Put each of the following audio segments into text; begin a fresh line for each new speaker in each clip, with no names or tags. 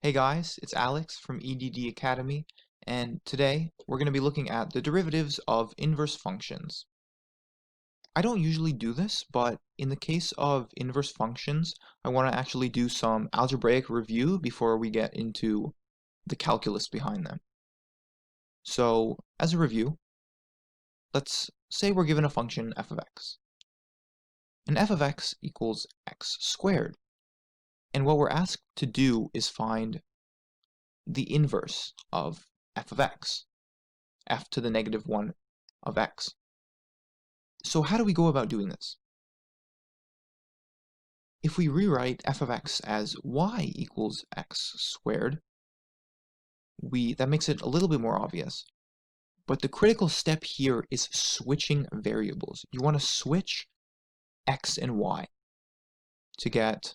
Hey guys, it's Alex from EDD Academy, and today we're going to be looking at the derivatives of inverse functions. I don't usually do this, but in the case of inverse functions, I want to actually do some algebraic review before we get into the calculus behind them. So, as a review, let's say we're given a function f of x. And f of x equals x squared. And what we're asked to do is find the inverse of f of x, f to the negative 1 of x. So how do we go about doing this? If we rewrite f of x as y equals x squared, that makes it a little bit more obvious. But the critical step here is switching variables. You want to switch x and y to get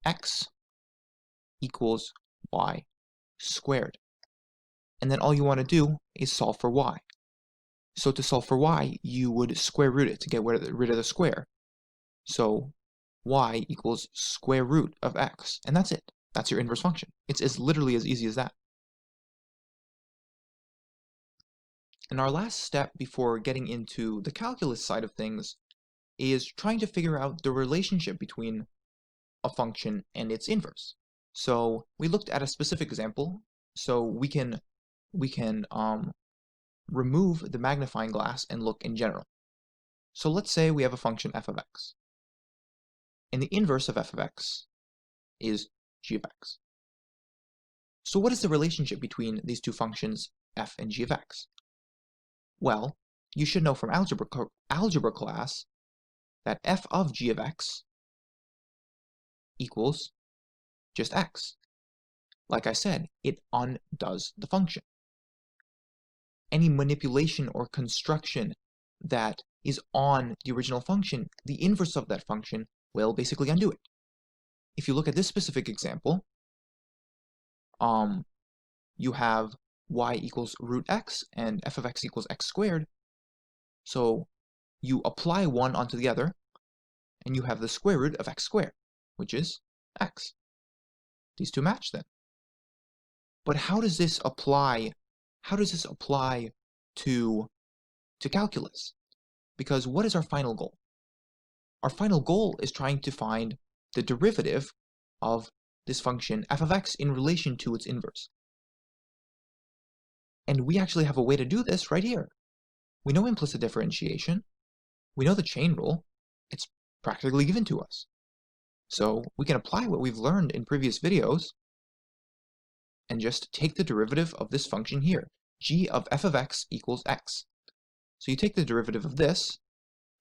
x equals y squared. And then all you want to do is solve for y. So to solve for y, you would square root it to get rid of the square. So y equals square root of x, and that's it. That's your inverse function. It's literally as easy as that. And our last step before getting into the calculus side of things is trying to figure out the relationship between a function and its inverse. So we looked at a specific example, so we can remove the magnifying glass and look in general. So let's say we have a function f of x, and the inverse of f of x is g of x. So what is the relationship between these two functions, f and g of x? Well, you should know from algebra class that f of g of x equals just x. Like I said, it undoes the function. Any manipulation or construction that is on the original function, the inverse of that function will basically undo it. If you look at this specific example, you have y equals root x and f of x equals x squared. So you apply one onto the other, and you have the square root of x squared, which is x. These two match then. But how does this apply? How does this apply to calculus? Because what is our final goal? Our final goal is trying to find the derivative of this function f of x in relation to its inverse. And we actually have a way to do this right here. We know implicit differentiation. We know the chain rule. It's practically given to us. So we can apply what we've learned in previous videos and just take the derivative of this function here. G of f of x equals x. So you take the derivative of this,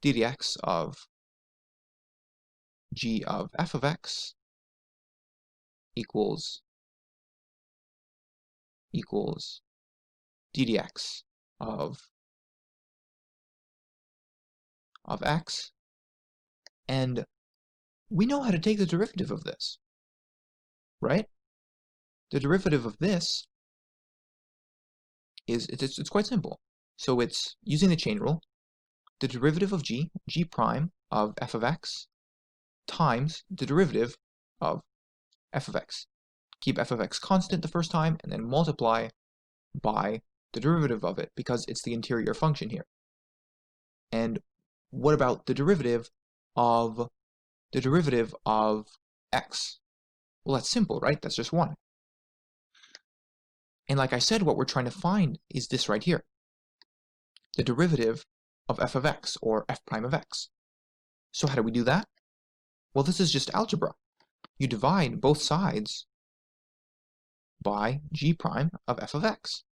d dx of g of f of x equals d dx of x, and we know how to take the derivative of this, right? The derivative of this is, it's quite simple. So it's using the chain rule, the derivative of g prime of f of x, times the derivative of f of x. Keep f of x constant the first time, and then multiply by the derivative of it, because it's the interior function here. And what about the derivative of x? Well, that's simple, right? That's just 1. And like I said, what we're trying to find is this right here, the derivative of f of x, or f prime of x. So how do we do that? Well, this is just algebra. You divide both sides by g prime of f of x.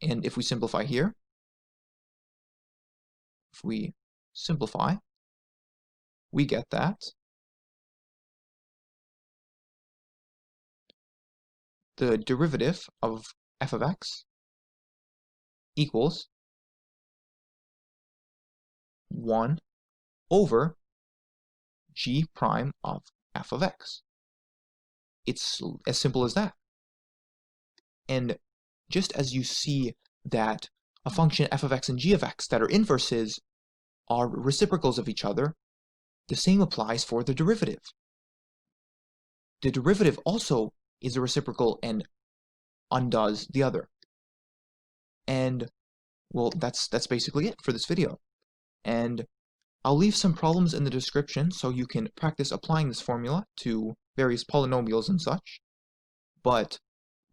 And if we simplify here, we get that the derivative of f of x equals 1 over g prime of f of x. It's as simple as that. And just as you see that a function f of x and g of x that are inverses are reciprocals of each other, the same applies for the derivative. The derivative also is a reciprocal and undoes the other. And, well, that's basically it for this video. And I'll leave some problems in the description so you can practice applying this formula to various polynomials and such. But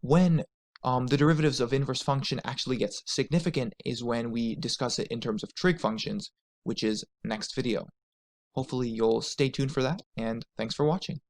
when the derivatives of inverse function actually gets significant is when we discuss it in terms of trig functions, which is next video. Hopefully you'll stay tuned for that, and thanks for watching.